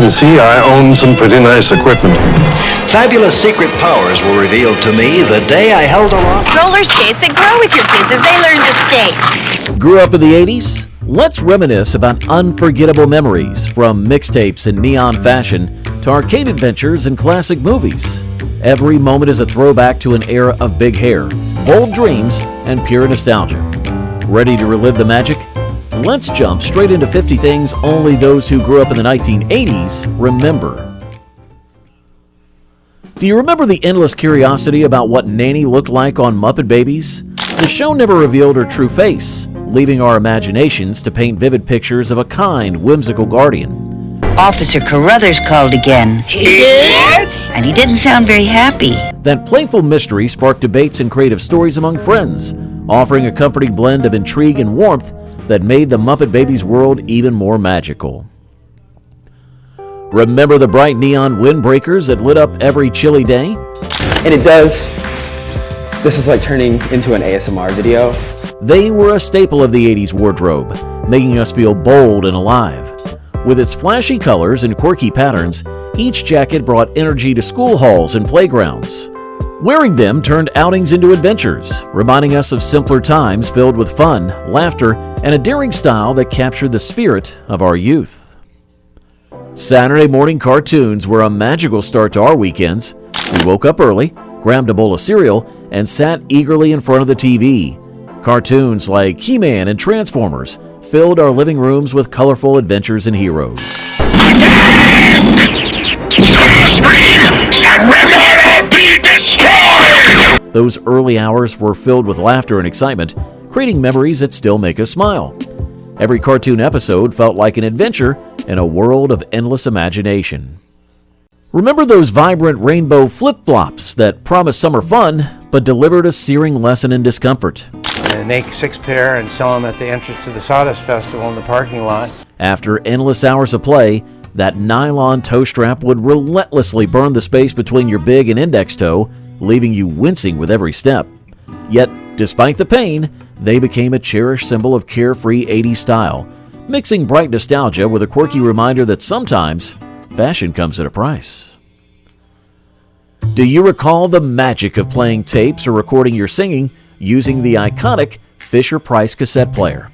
can see, I own some pretty nice equipment. Fabulous secret powers were revealed to me the day I held aloft roller skates that grow with your kids as they learn to skate. Grew up in the 80s? Let's reminisce about unforgettable memories, from mixtapes in neon fashion to arcade adventures and classic movies. Every moment is a throwback to an era of big hair, bold dreams, and pure nostalgia. Ready to relive the magic? Let's jump straight into 50 things only those who grew up in the 1980s remember. Do you remember the endless curiosity about what Nanny looked like on Muppet Babies? The show never revealed her true face, leaving our imaginations to paint vivid pictures of a kind, whimsical guardian. Officer Carruthers called again. He did? And he didn't sound very happy. That playful mystery sparked debates and creative stories among friends, offering a comforting blend of intrigue and warmth that made the Muppet Babies world even more magical. Remember the bright neon windbreakers that lit up every chilly day? And it does. This is like turning into an ASMR video. They were a staple of the 80s wardrobe, making us feel bold and alive. With its flashy colors and quirky patterns, each jacket brought energy to school halls and playgrounds. Wearing them turned outings into adventures, reminding us of simpler times filled with fun, laughter, and a daring style that captured the spirit of our youth. Saturday morning cartoons were a magical start to our weekends. We woke up early, grabbed a bowl of cereal, and sat eagerly in front of the TV. Cartoons like He-Man and Transformers filled our living rooms with colorful adventures and heroes. Those early hours were filled with laughter and excitement, creating memories that still make us smile. Every cartoon episode felt like an adventure in a world of endless imagination. Remember those vibrant rainbow flip-flops that promised summer fun but delivered a searing lesson in discomfort? And make 6 pair and sell them at the entrance to the Sawdust Festival in the parking lot. After endless hours of play, that nylon toe strap would relentlessly burn the space between your big and index toe, leaving you wincing with every step. Yet, despite the pain, they became a cherished symbol of carefree 80s style, mixing bright nostalgia with a quirky reminder that sometimes fashion comes at a price. Do you recall the magic of playing tapes or recording your singing using the iconic Fisher-Price cassette player?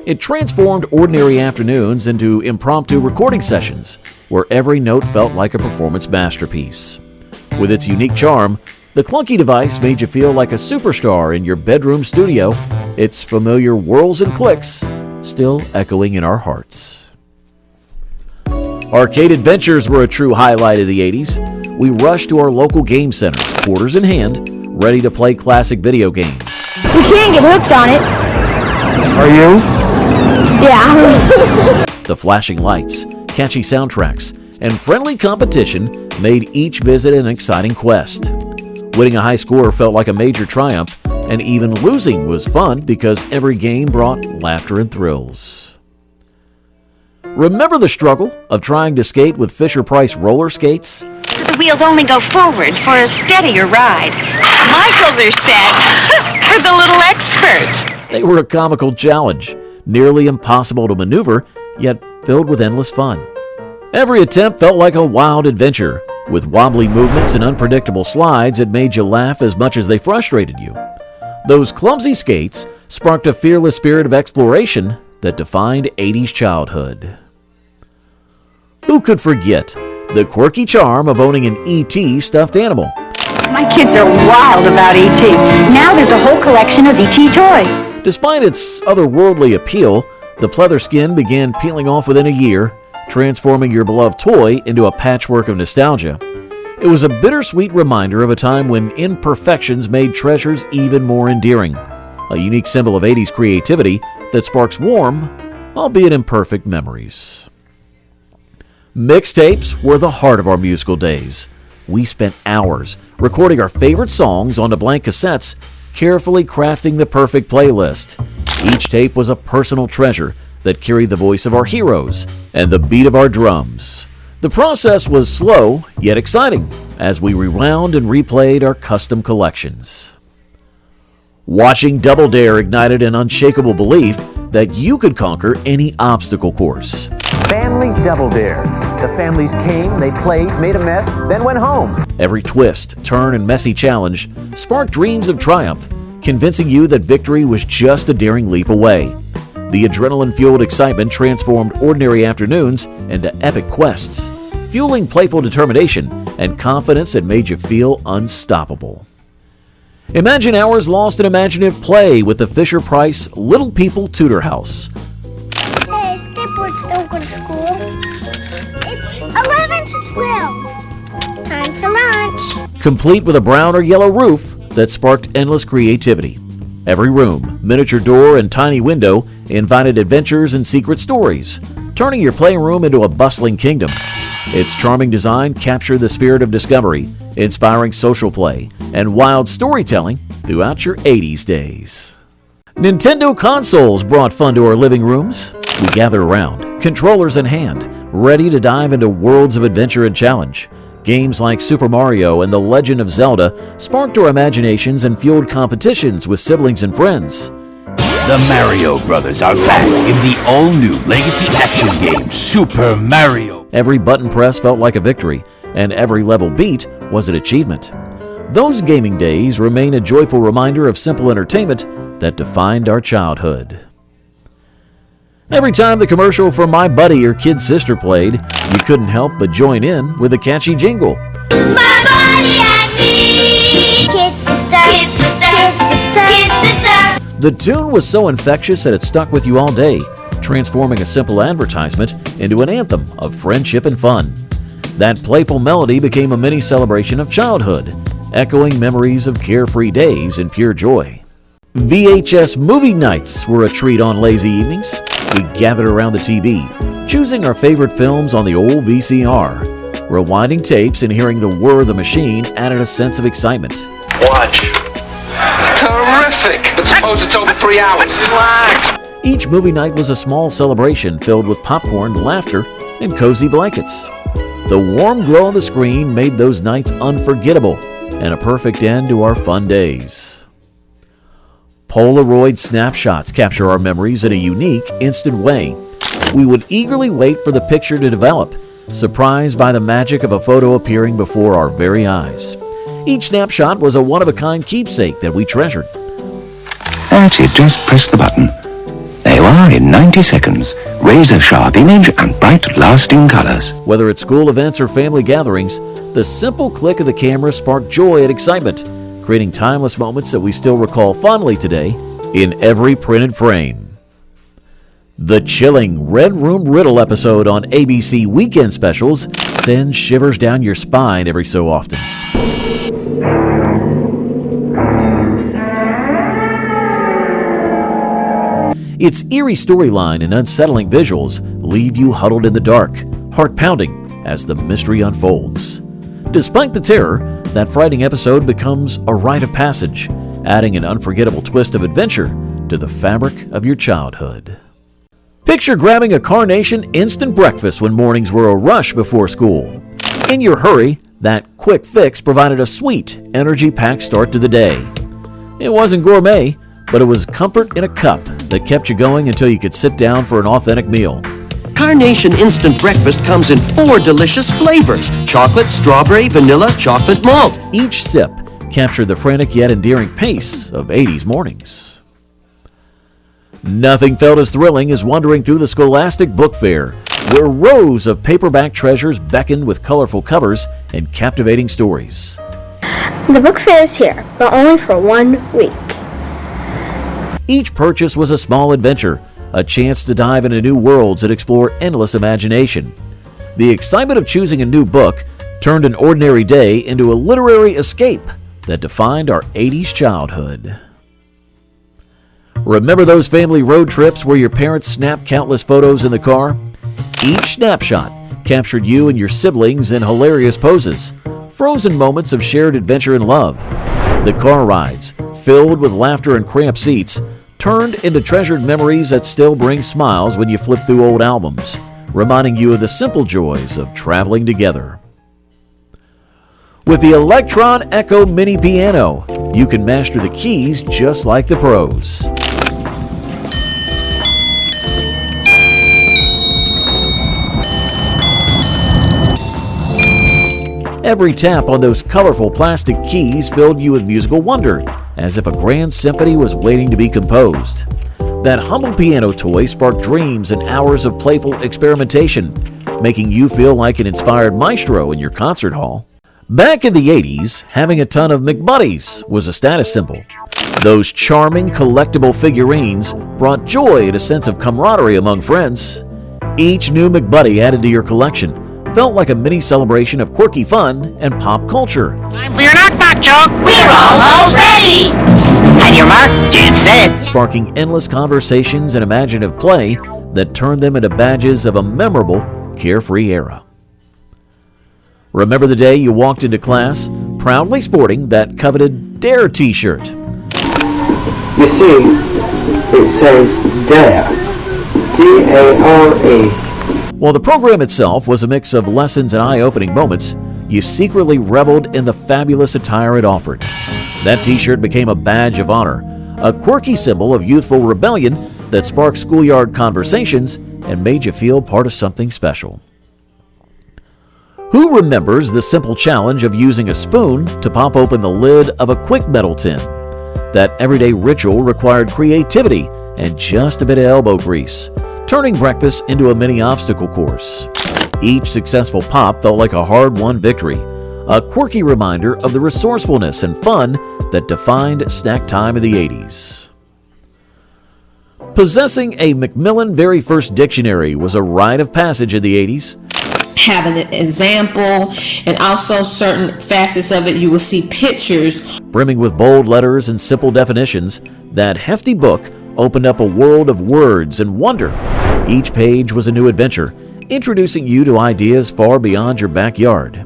It transformed ordinary afternoons into impromptu recording sessions, where every note felt like a performance masterpiece. With its unique charm, the clunky device made you feel like a superstar in your bedroom studio, its familiar whirls and clicks still echoing in our hearts. Arcade adventures were a true highlight of the 80s. We rushed to our local game center, quarters in hand, ready to play classic video games. We can't get hooked on it. Are you? Yeah. The flashing lights, catchy soundtracks, and friendly competition made each visit an exciting quest. Winning a high score felt like a major triumph, and even losing was fun because every game brought laughter and thrills. Remember the struggle of trying to skate with Fisher-Price roller skates? The wheels only go forward for a steadier ride. Michaels are set for the little expert. They were a comical challenge, nearly impossible to maneuver, yet filled with endless fun. Every attempt felt like a wild adventure, with wobbly movements and unpredictable slides that made you laugh as much as they frustrated you. Those clumsy skates sparked a fearless spirit of exploration that defined 80s childhood. Who could forget the quirky charm of owning an E.T. stuffed animal? My kids are wild about E.T. Now there's a whole collection of E.T. toys. Despite its otherworldly appeal, the pleather skin began peeling off within a year, transforming your beloved toy into a patchwork of nostalgia. It was a bittersweet reminder of a time when imperfections made treasures even more endearing, a unique symbol of 80s creativity that sparks warm, albeit imperfect memories. Mixtapes were the heart of our musical days. We spent hours recording our favorite songs onto blank cassettes, carefully crafting the perfect playlist. Each tape was a personal treasure that carried the voice of our heroes and the beat of our drums. The process was slow, yet exciting, as we rewound and replayed our custom collections. Watching Double Dare ignited an unshakable belief that you could conquer any obstacle course. Family Double Dare. The families came, they played, made a mess, then went home. Every twist, turn, and messy challenge sparked dreams of triumph, convincing you that victory was just a daring leap away. The adrenaline-fueled excitement transformed ordinary afternoons into epic quests, fueling playful determination and confidence that made you feel unstoppable. Imagine hours lost in imaginative play with the Fisher-Price Little People Tutor House. Hey, skateboards don't go to school. It's 11 to 12. Time for lunch. Complete with a brown or yellow roof that sparked endless creativity. Every room, miniature door, and tiny window invited adventures and secret stories, turning your playroom into a bustling kingdom. Its charming design captured the spirit of discovery, inspiring social play, and wild storytelling throughout your 80s days. Nintendo consoles brought fun to our living rooms. We gathered around, controllers in hand, ready to dive into worlds of adventure and challenge. Games like Super Mario and The Legend of Zelda sparked our imaginations and fueled competitions with siblings and friends. The Mario Brothers are back in the all-new legacy action game, Super Mario. Every button press felt like a victory, and every level beat was an achievement. Those gaming days remain a joyful reminder of simple entertainment that defined our childhood. Every time the commercial for My Buddy or Kid Sister played, you couldn't help but join in with the catchy jingle. My buddy and me. Kid sister. Kid sister. Kid sister. Kid sister. The tune was so infectious that it stuck with you all day, transforming a simple advertisement into an anthem of friendship and fun. That playful melody became a mini celebration of childhood, echoing memories of carefree days and pure joy. VHS movie nights were a treat on lazy evenings. We gathered around the TV, choosing our favorite films on the old VCR. Rewinding tapes and hearing the whir of the machine added a sense of excitement. Watch. Terrific! But suppose it's over 3 hours. Relax. Each movie night was a small celebration filled with popcorn, laughter, and cozy blankets. The warm glow of the screen made those nights unforgettable and a perfect end to our fun days. Polaroid snapshots capture our memories in a unique, instant way. We would eagerly wait for the picture to develop, surprised by the magic of a photo appearing before our very eyes. Each snapshot was a one-of-a-kind keepsake that we treasured. That's it, just press the button. There you are in 90 seconds. Razor-sharp image and bright, lasting colors. Whether at school events or family gatherings, the simple click of the camera sparked joy and excitement, creating timeless moments that we still recall fondly today in every printed frame. The chilling Red Room Riddle episode on ABC Weekend Specials sends shivers down your spine every so often. Its eerie storyline and unsettling visuals leave you huddled in the dark, heart pounding as the mystery unfolds. Despite the terror, that frightening episode becomes a rite of passage, adding an unforgettable twist of adventure to the fabric of your childhood. Picture grabbing a Carnation instant breakfast when mornings were a rush before school. In your hurry, that quick fix provided a sweet, energy-packed start to the day. It wasn't gourmet, but it was comfort in a cup that kept you going until you could sit down for an authentic meal. Carnation Instant Breakfast comes in 4 delicious flavors: chocolate, strawberry, vanilla, chocolate malt. Each sip captured the frantic yet endearing pace of 80s mornings. Nothing felt as thrilling as wandering through the Scholastic Book Fair, where rows of paperback treasures beckoned with colorful covers and captivating stories. The book fair is here, but only for 1 week. Each purchase was a small adventure, a chance to dive into new worlds that explore endless imagination. The excitement of choosing a new book turned an ordinary day into a literary escape that defined our 80s childhood. Remember those family road trips where your parents snapped countless photos in the car? Each snapshot captured you and your siblings in hilarious poses, frozen moments of shared adventure and love. The car rides, filled with laughter and cramped seats, turned into treasured memories that still bring smiles when you flip through old albums, reminding you of the simple joys of traveling together. With the Electron Echo Mini Piano, you can master the keys just like the pros. Every tap on those colorful plastic keys filled you with musical wonder, as if a grand symphony was waiting to be composed. That humble piano toy sparked dreams and hours of playful experimentation, making you feel like an inspired maestro in your concert hall. Back in the 80s, having a ton of McBuddies was a status symbol. Those charming collectible figurines brought joy and a sense of camaraderie among friends. Each new McBuddy added to your collection felt like a mini celebration of quirky fun and pop culture. Time for your knock-knock joke. We're almost ready. On your mark, get set. Sparking endless conversations and imaginative play that turned them into badges of a memorable, carefree era. Remember the day you walked into class proudly sporting that coveted DARE t-shirt? You see, it says DARE. D-A-R-E. While the program itself was a mix of lessons and eye-opening moments, you secretly reveled in the fabulous attire it offered. That t-shirt became a badge of honor, a quirky symbol of youthful rebellion that sparked schoolyard conversations and made you feel part of something special. Who remembers the simple challenge of using a spoon to pop open the lid of a quick metal tin? That everyday ritual required creativity and just a bit of elbow grease, turning breakfast into a mini obstacle course. Each successful pop felt like a hard-won victory, a quirky reminder of the resourcefulness and fun that defined snack time in the 80s. Possessing a Macmillan Very First Dictionary was a rite of passage in the 80s. Having an example and also certain facets of it, you will see pictures. Brimming with bold letters and simple definitions, that hefty book opened up a world of words and wonder. Each page was a new adventure, introducing you to ideas far beyond your backyard.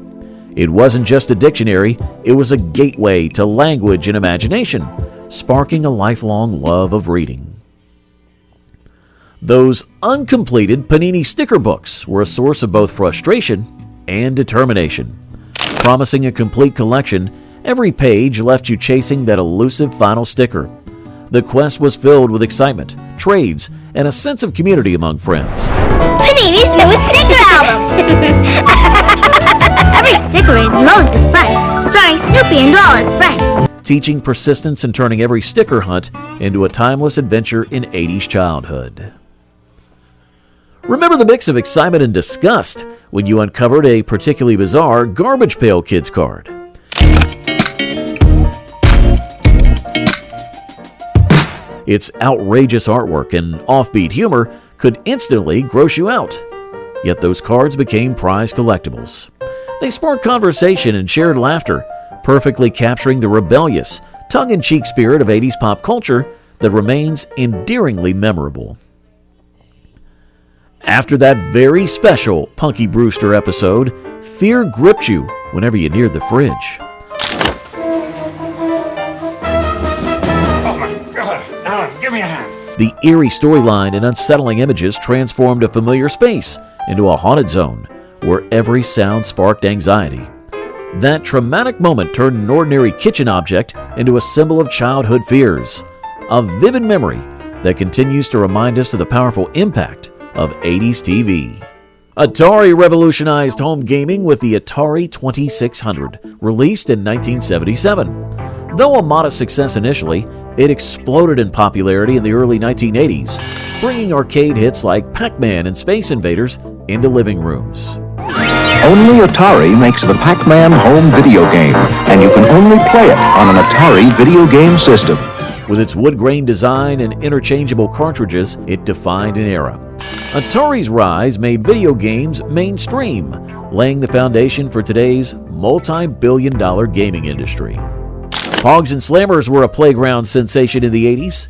It wasn't just a dictionary, it was a gateway to language and imagination, sparking a lifelong love of reading. Those uncompleted Panini sticker books were a source of both frustration and determination. Promising a complete collection, every page left you chasing that elusive final sticker. The quest was filled with excitement, trades, and a sense of community among friends. Panini's newest sticker album! Every sticker is loads of fun, starring Snoopy and all his friends. Teaching persistence and turning every sticker hunt into a timeless adventure in 80s childhood. Remember the mix of excitement and disgust when you uncovered a particularly bizarre Garbage Pail Kids card. Its outrageous artwork and offbeat humor could instantly gross you out. Yet those cards became prized collectibles. They sparked conversation and shared laughter, perfectly capturing the rebellious, tongue-in-cheek spirit of 80s pop culture that remains endearingly memorable. After that very special Punky Brewster episode, fear gripped you whenever you neared the fridge. The eerie storyline and unsettling images transformed a familiar space into a haunted zone where every sound sparked anxiety. That traumatic moment turned an ordinary kitchen object into a symbol of childhood fears, a vivid memory that continues to remind us of the powerful impact of 80s TV. Atari revolutionized home gaming with the Atari 2600, released in 1977. Though a modest success initially, it exploded in popularity in the early 1980s, bringing arcade hits like Pac-Man and Space Invaders into living rooms. Only Atari makes the Pac-Man home video game, and you can only play it on an Atari video game system. With its wood-grain design and interchangeable cartridges, it defined an era. Atari's rise made video games mainstream, laying the foundation for today's multi-billion-dollar gaming industry. Pogs and Slammers were a playground sensation in the 80s.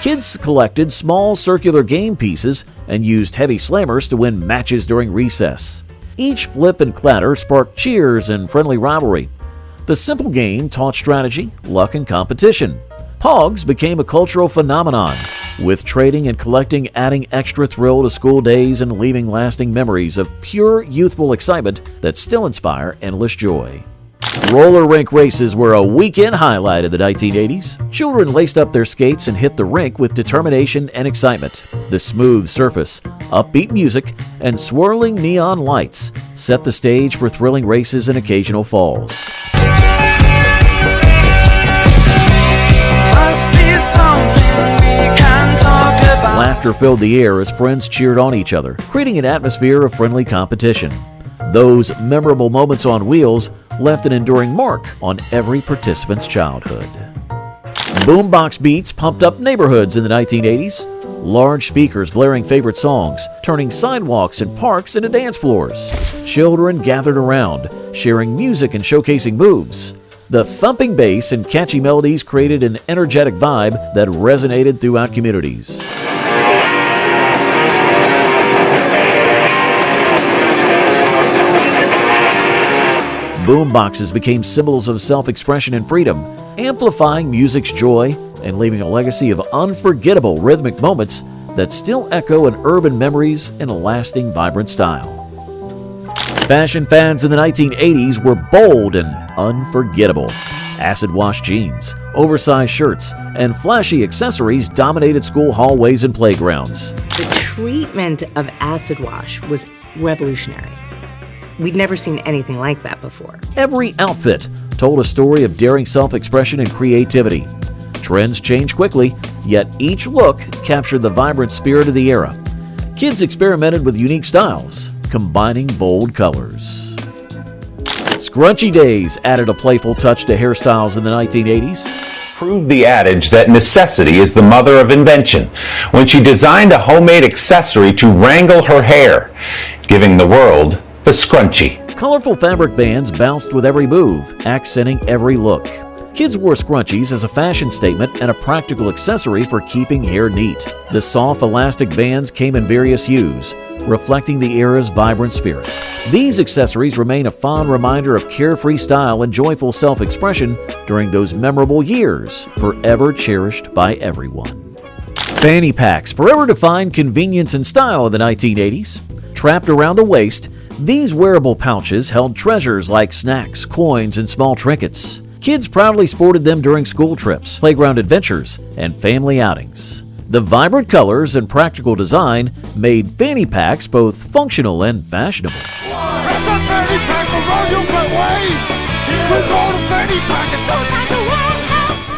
Kids collected small circular game pieces and used heavy slammers to win matches during recess. Each flip and clatter sparked cheers and friendly rivalry. The simple game taught strategy, luck, and competition. Pogs became a cultural phenomenon, with trading and collecting adding extra thrill to school days and leaving lasting memories of pure youthful excitement that still inspire endless joy. Roller rink races were a weekend highlight of the 1980s. Children laced up their skates and hit the rink with determination and excitement. The smooth surface, upbeat music, and swirling neon lights set the stage for thrilling races and occasional falls. Laughter filled the air as friends cheered on each other, creating an atmosphere of friendly competition. Those memorable moments on wheels left an enduring mark on every participant's childhood. Boombox beats pumped up neighborhoods in the 1980s. Large speakers blaring favorite songs, turning sidewalks and parks into dance floors. Children gathered around, sharing music and showcasing moves. The thumping bass and catchy melodies created an energetic vibe that resonated throughout communities. Boomboxes became symbols of self-expression and freedom, amplifying music's joy and leaving a legacy of unforgettable rhythmic moments that still echo in urban memories in a lasting, vibrant style. Fashion fads in the 1980s were bold and unforgettable. Acid-wash jeans, oversized shirts, and flashy accessories dominated school hallways and playgrounds. The treatment of acid wash was revolutionary. We'd never seen anything like that before. Every outfit told a story of daring self-expression and creativity. Trends changed quickly, yet each look captured the vibrant spirit of the era. Kids experimented with unique styles, combining bold colors. Scrunchy days added a playful touch to hairstyles in the 1980s. Proved the adage that necessity is the mother of invention when she designed a homemade accessory to wrangle her hair, giving the world the scrunchie. Colorful fabric bands bounced with every move, accenting every look. Kids wore scrunchies as a fashion statement and a practical accessory for keeping hair neat. The soft elastic bands came in various hues, reflecting the era's vibrant spirit. These accessories remain a fond reminder of carefree style and joyful self-expression during those memorable years, forever cherished by everyone. Fanny packs forever defined convenience and style in the 1980s. Trapped around the waist, these wearable pouches held treasures like snacks, coins, and small trinkets. Kids proudly sported them during school trips, playground adventures, and family outings. The vibrant colors and practical design made fanny packs both functional and fashionable.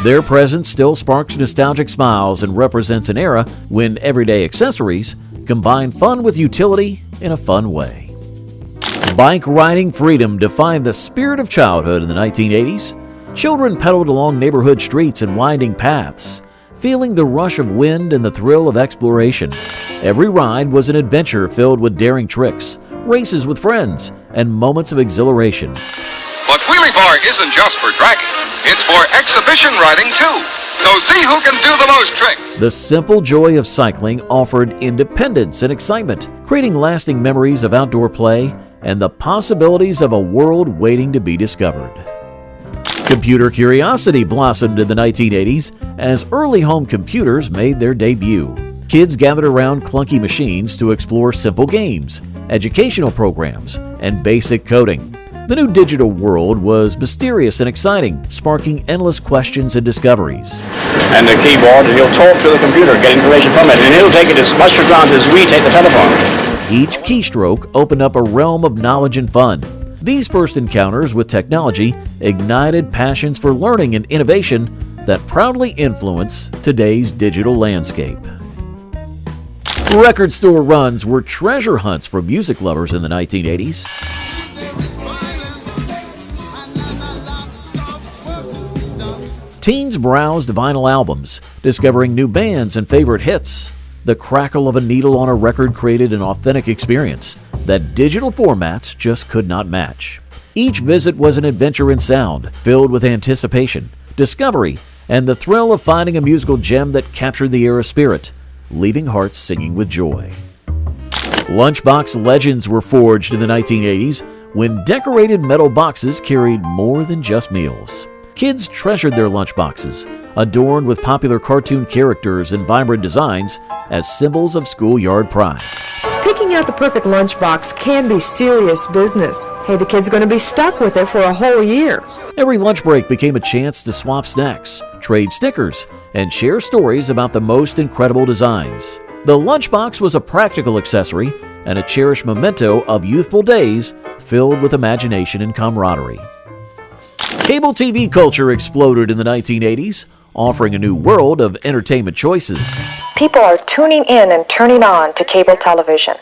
Their presence still sparks nostalgic smiles and represents an era when everyday accessories combine fun with utility in a fun way. Bike riding freedom defined the spirit of childhood in the 1980s. Children pedaled along neighborhood streets and winding paths, feeling the rush of wind and the thrill of exploration. Every ride was an adventure filled with daring tricks, races with friends, and moments of exhilaration. But Wheelie Bar isn't just for dragging. It's for exhibition riding, too. So see who can do the most tricks. The simple joy of cycling offered independence and excitement, creating lasting memories of outdoor play and the possibilities of a world waiting to be discovered. Computer curiosity blossomed in the 1980s as early home computers made their debut. Kids gathered around clunky machines to explore simple games, educational programs, and basic coding. The new digital world was mysterious and exciting, sparking endless questions and discoveries. And the keyboard, and you'll talk to the computer, get information from it, and he'll take it as much for granted as we take the telephone. Each keystroke opened up a realm of knowledge and fun. These first encounters with technology ignited passions for learning and innovation that proudly influence today's digital landscape. Record store runs were treasure hunts for music lovers in the 1980s. Teens browsed vinyl albums, discovering new bands and favorite hits. The crackle of a needle on a record created an authentic experience that digital formats just could not match. Each visit was an adventure in sound, filled with anticipation, discovery, and the thrill of finding a musical gem that captured the era's spirit, leaving hearts singing with joy. Lunchbox legends were forged in the 1980s when decorated metal boxes carried more than just meals. Kids treasured their lunchboxes, adorned with popular cartoon characters and vibrant designs as symbols of schoolyard pride. Picking out the perfect lunchbox can be serious business. Hey, the kid's going to be stuck with it for a whole year. Every lunch break became a chance to swap snacks, trade stickers, and share stories about the most incredible designs. The lunchbox was a practical accessory and a cherished memento of youthful days filled with imagination and camaraderie. Cable TV culture exploded in the 1980s, offering a new world of entertainment choices. People are tuning in and turning on to cable television.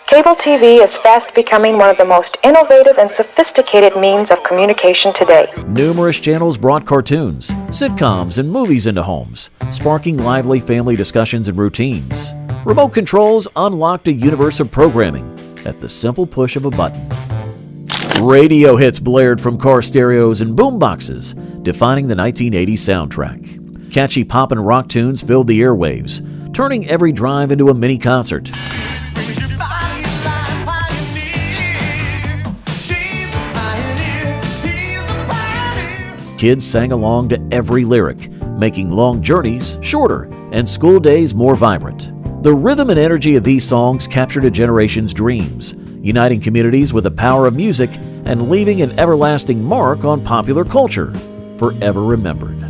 Cable TV is fast becoming one of the most innovative and sophisticated means of communication today. Numerous channels brought cartoons, sitcoms, and movies into homes, sparking lively family discussions and routines. Remote controls unlocked a universe of programming at the simple push of a button. Radio hits blared from car stereos and boomboxes, defining the 1980s soundtrack. Catchy pop and rock tunes filled the airwaves, turning every drive into a mini concert. Kids sang along to every lyric, making long journeys shorter and school days more vibrant. The rhythm and energy of these songs captured a generation's dreams, uniting communities with the power of music and leaving an everlasting mark on popular culture, forever remembered.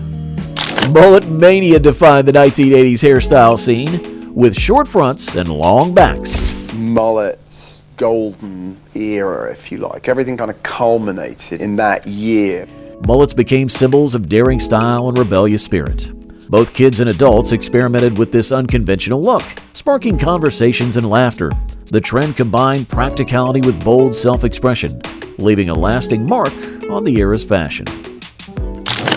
Mullet mania defined the 1980s hairstyle scene, with short fronts and long backs. Mullet's golden era, if you like. Everything kind of culminated in that year. Mullets became symbols of daring style and rebellious spirit. Both kids and adults experimented with this unconventional look, sparking conversations and laughter. The trend combined practicality with bold self-expression, leaving a lasting mark on the era's fashion.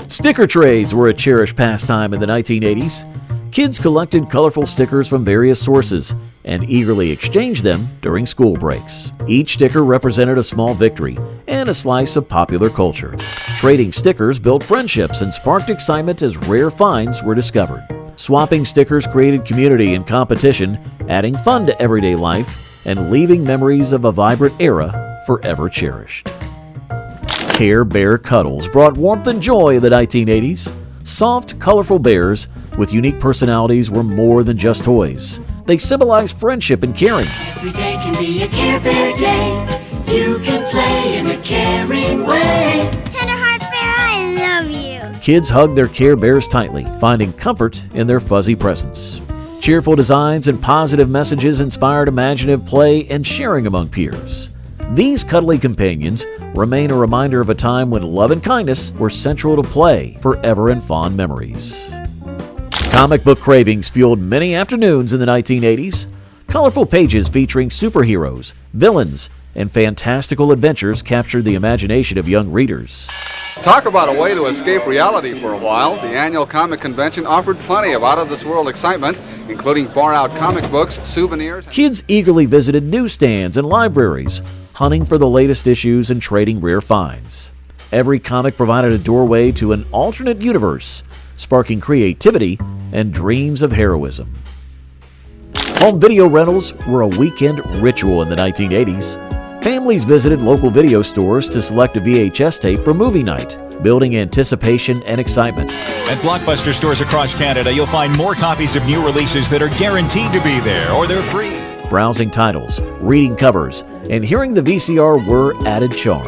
Sticker trades were a cherished pastime in the 1980s. Kids collected colorful stickers from various sources and eagerly exchanged them during school breaks. Each sticker represented a small victory and a slice of popular culture. Trading stickers built friendships and sparked excitement as rare finds were discovered. Swapping stickers created community and competition, adding fun to everyday life and leaving memories of a vibrant era forever cherished. Care Bear cuddles brought warmth and joy in the 1980s. Soft, colorful bears with unique personalities were more than just toys. They symbolized friendship and caring. Every day can be a Care Bear day. You can play in a caring way. Tenderheart Bear, I love you. Kids hugged their Care Bears tightly, finding comfort in their fuzzy presence. Cheerful designs and positive messages inspired imaginative play and sharing among peers. These cuddly companions remain a reminder of a time when love and kindness were central to play, forever in fond memories. Comic book cravings fueled many afternoons in the 1980s. Colorful pages featuring superheroes, villains, and fantastical adventures captured the imagination of young readers. Talk about a way to escape reality for a while. The annual comic convention offered plenty of out-of-this-world excitement, including far-out comic books, souvenirs. Kids eagerly visited newsstands and libraries, hunting for the latest issues and trading rare finds. Every comic provided a doorway to an alternate universe, sparking creativity and dreams of heroism. Home video rentals were a weekend ritual in the 1980s. Families visited local video stores to select a VHS tape for movie night, building anticipation and excitement. At Blockbuster stores across Canada, you'll find more copies of new releases that are guaranteed to be there, or they're free. Browsing titles, reading covers, and hearing the VCR were added charm.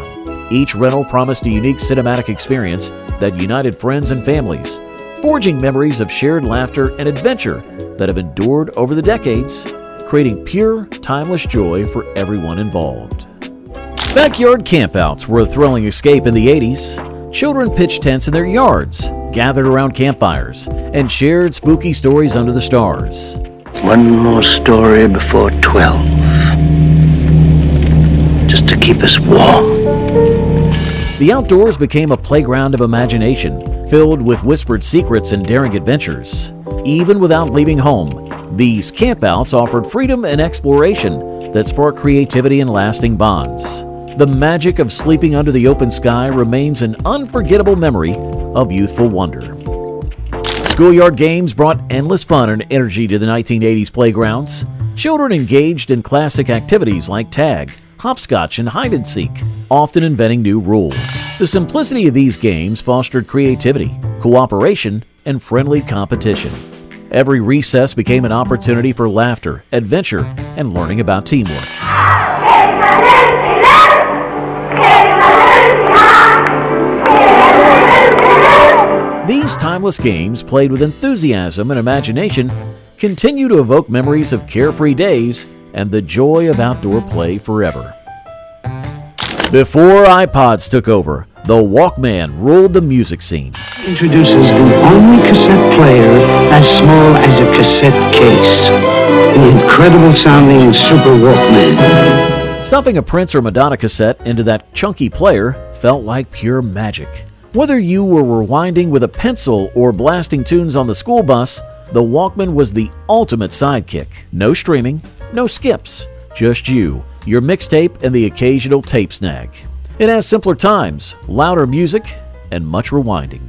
Each rental promised a unique cinematic experience that united friends and families, forging memories of shared laughter and adventure that have endured over the decades, creating pure, timeless joy for everyone involved. Backyard campouts were a thrilling escape in the 80s. Children pitched tents in their yards, gathered around campfires, and shared spooky stories under the stars. One more story before 12. Just to keep us warm. The outdoors became a playground of imagination, filled with whispered secrets and daring adventures. Even without leaving home, these campouts offered freedom and exploration that sparked creativity and lasting bonds. The magic of sleeping under the open sky remains an unforgettable memory of youthful wonder. Schoolyard games brought endless fun and energy to the 1980s playgrounds. Children engaged in classic activities like tag, hopscotch, and hide-and-seek, often inventing new rules. The simplicity of these games fostered creativity, cooperation, and friendly competition. Every recess became an opportunity for laughter, adventure, and learning about teamwork. These timeless games, played with enthusiasm and imagination, continue to evoke memories of carefree days and the joy of outdoor play forever. Before iPods took over, the Walkman ruled the music scene. Introduces the only cassette player as small as a cassette case. The incredible sounding Super Walkman. Stuffing a Prince or Madonna cassette into that chunky player felt like pure magic. Whether you were rewinding with a pencil or blasting tunes on the school bus, the Walkman was the ultimate sidekick. No streaming, no skips, just you, your mixtape, and the occasional tape snag. It has simpler times, louder music, and much rewinding.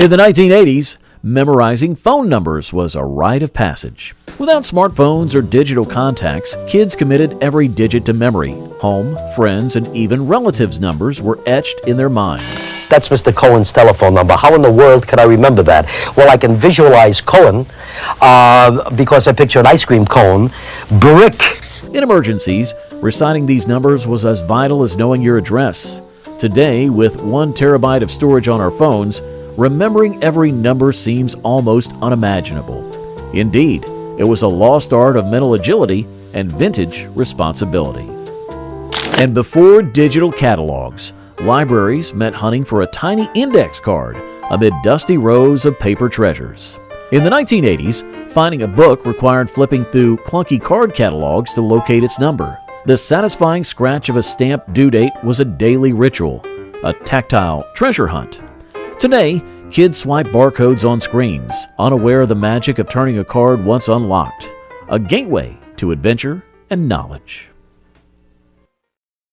In the 1980s, memorizing phone numbers was a rite of passage. Without smartphones or digital contacts, kids committed every digit to memory. Home, friends, and even relatives' numbers were etched in their minds. That's Mr. Cohen's telephone number. How in the world could I remember that? Well, I can visualize Cohen because I picture an ice cream cone. Brick. In emergencies, reciting these numbers was as vital as knowing your address. Today, with 1 terabyte of storage on our phones, remembering every number seems almost unimaginable. Indeed, it was a lost art of mental agility and vintage responsibility. And before digital catalogs, libraries meant hunting for a tiny index card amid dusty rows of paper treasures. In the 1980s, finding a book required flipping through clunky card catalogs to locate its number. The satisfying scratch of a stamped due date was a daily ritual, a tactile treasure hunt. Today, kids swipe barcodes on screens, unaware of the magic of turning a card once unlocked, a gateway to adventure and knowledge.